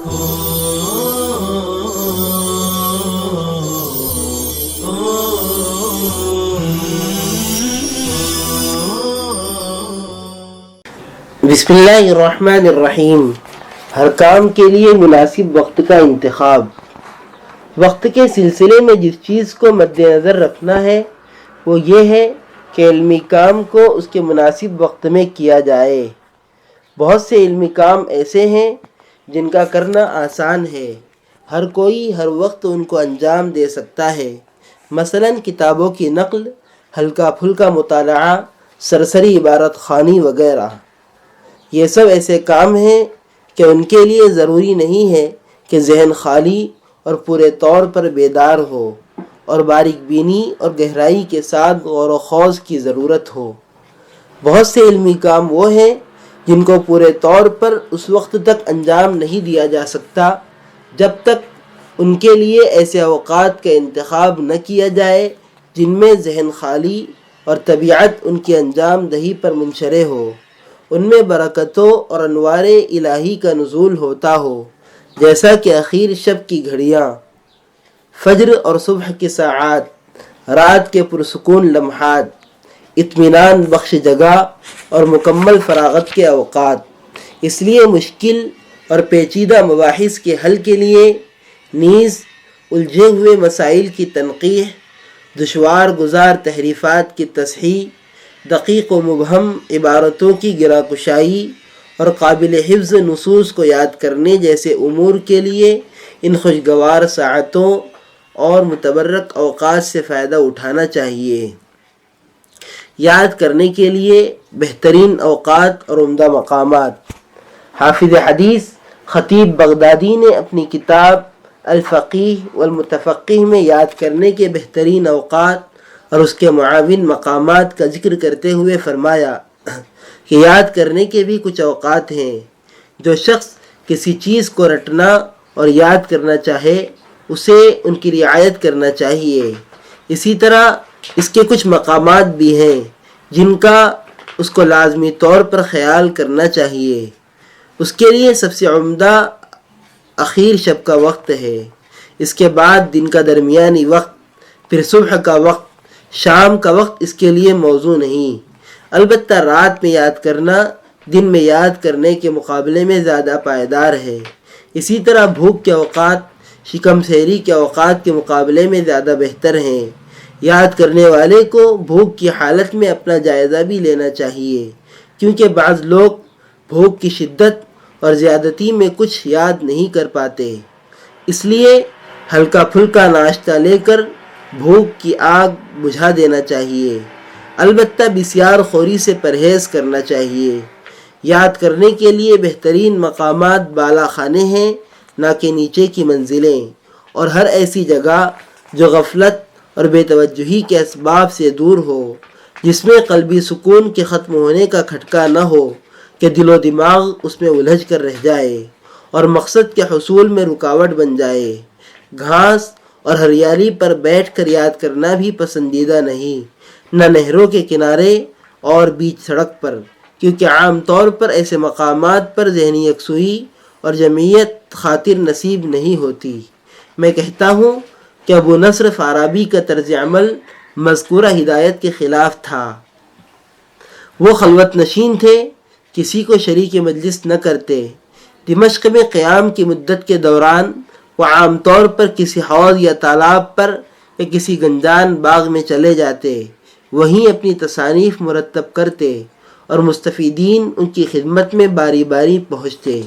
بسم اللہ الرحمن الرحیم۔ ہر کام کے لیے مناسب وقت کا انتخاب۔ وقت کے سلسلے میں جس چیز کو مد نظر رکھنا ہے وہ یہ ہے کہ علمی کام کو اس کے مناسب وقت میں کیا جائے۔ بہت سے علمی کام ایسے ہیں جن کا کرنا آسان ہے، ہر کوئی ہر وقت ان کو انجام دے سکتا ہے، مثلا کتابوں کی نقل، ہلکا پھلکا مطالعہ، سرسری عبارت خوانی وغیرہ۔ یہ سب ایسے کام ہیں کہ ان کے لیے ضروری نہیں ہے کہ ذہن خالی اور پورے طور پر بیدار ہو اور باریک بینی اور گہرائی کے ساتھ غور و خوض کی ضرورت ہو۔ بہت سے علمی کام وہ ہیں جن کو پورے طور پر اس وقت تک انجام نہیں دیا جا سکتا جب تک ان کے لیے ایسے اوقات کا انتخاب نہ کیا جائے جن میں ذہن خالی اور طبیعت ان کی انجام دہی پر منشرح ہو، ان میں برکتوں اور انوار الہی کا نزول ہوتا ہو، جیسا کہ اخیر شب کی گھڑیاں، فجر اور صبح کی ساعات، رات کے پرسکون لمحات، اطمینان بخش جگہ اور مکمل فراغت کے اوقات۔ اس لیے مشکل اور پیچیدہ مباحث کے حل کے لیے نیز الجھے ہوئے مسائل کی تنقیح، دشوار گزار تحریفات کی تصحیح، دقیق و مبہم عبارتوں کی گرہ کشائی اور قابل حفظ نصوص کو یاد کرنے جیسے امور کے لیے ان خوشگوار ساعتوں اور متبرک اوقات سے فائدہ اٹھانا چاہیے۔ یاد کرنے کے لیے بہترین اوقات اور عمدہ مقامات۔ حافظ حدیث خطیب بغدادی نے اپنی کتاب الفقیہ والمتفقہ میں یاد کرنے کے بہترین اوقات اور اس کے معاون مقامات کا ذکر کرتے ہوئے فرمایا کہ یاد کرنے کے بھی کچھ اوقات ہیں۔ جو شخص کسی چیز کو رٹنا اور یاد کرنا چاہے اسے ان کی رعایت کرنا چاہیے۔ اسی طرح اس کے کچھ مقامات بھی ہیں جن کا اس کو لازمی طور پر خیال کرنا چاہیے۔ اس کے لیے سب سے عمدہ اخیر شب کا وقت ہے، اس کے بعد دن کا درمیانی وقت، پھر صبح کا وقت، شام کا وقت اس کے لیے موضوع نہیں۔ البتہ رات میں یاد کرنا دن میں یاد کرنے کے مقابلے میں زیادہ پائیدار ہے۔ اسی طرح بھوک کے اوقات شکم سیری کے اوقات کے مقابلے میں زیادہ بہتر ہیں۔ یاد کرنے والے کو بھوک کی حالت میں اپنا جائزہ بھی لینا چاہیے، کیونکہ بعض لوگ بھوک کی شدت اور زیادتی میں کچھ یاد نہیں کر پاتے، اس لیے ہلکا پھلکا ناشتہ لے کر بھوک کی آگ بجھا دینا چاہیے۔ البتہ بسیار خوری سے پرہیز کرنا چاہیے۔ یاد کرنے کے لیے بہترین مقامات بالا خانے ہیں، نہ کہ نیچے کی منزلیں، اور ہر ایسی جگہ جو غفلت اور بے توجہی کے اسباب سے دور ہو، جس میں قلبی سکون کے ختم ہونے کا کھٹکا نہ ہو کہ دل و دماغ اس میں الجھ کر رہ جائے اور مقصد کے حصول میں رکاوٹ بن جائے۔ گھاس اور ہریالی پر بیٹھ کر یاد کرنا بھی پسندیدہ نہیں، نہ نہروں کے کنارے اور بیچ سڑک پر، کیونکہ عام طور پر ایسے مقامات پر ذہنی یکسوئی اور جمعیت خاطر نصیب نہیں ہوتی۔ میں کہتا ہوں کہ ابو نصر فارابی کا طرز عمل مذکورہ ہدایت کے خلاف تھا۔ وہ خلوت نشین تھے، کسی کو شریک مجلس نہ کرتے۔ دمشق میں قیام کی مدت کے دوران وہ عام طور پر کسی حوض یا تالاب پر یا کسی گنجان باغ میں چلے جاتے، وہیں اپنی تصانیف مرتب کرتے اور مستفیدین ان کی خدمت میں باری باری پہنچتے۔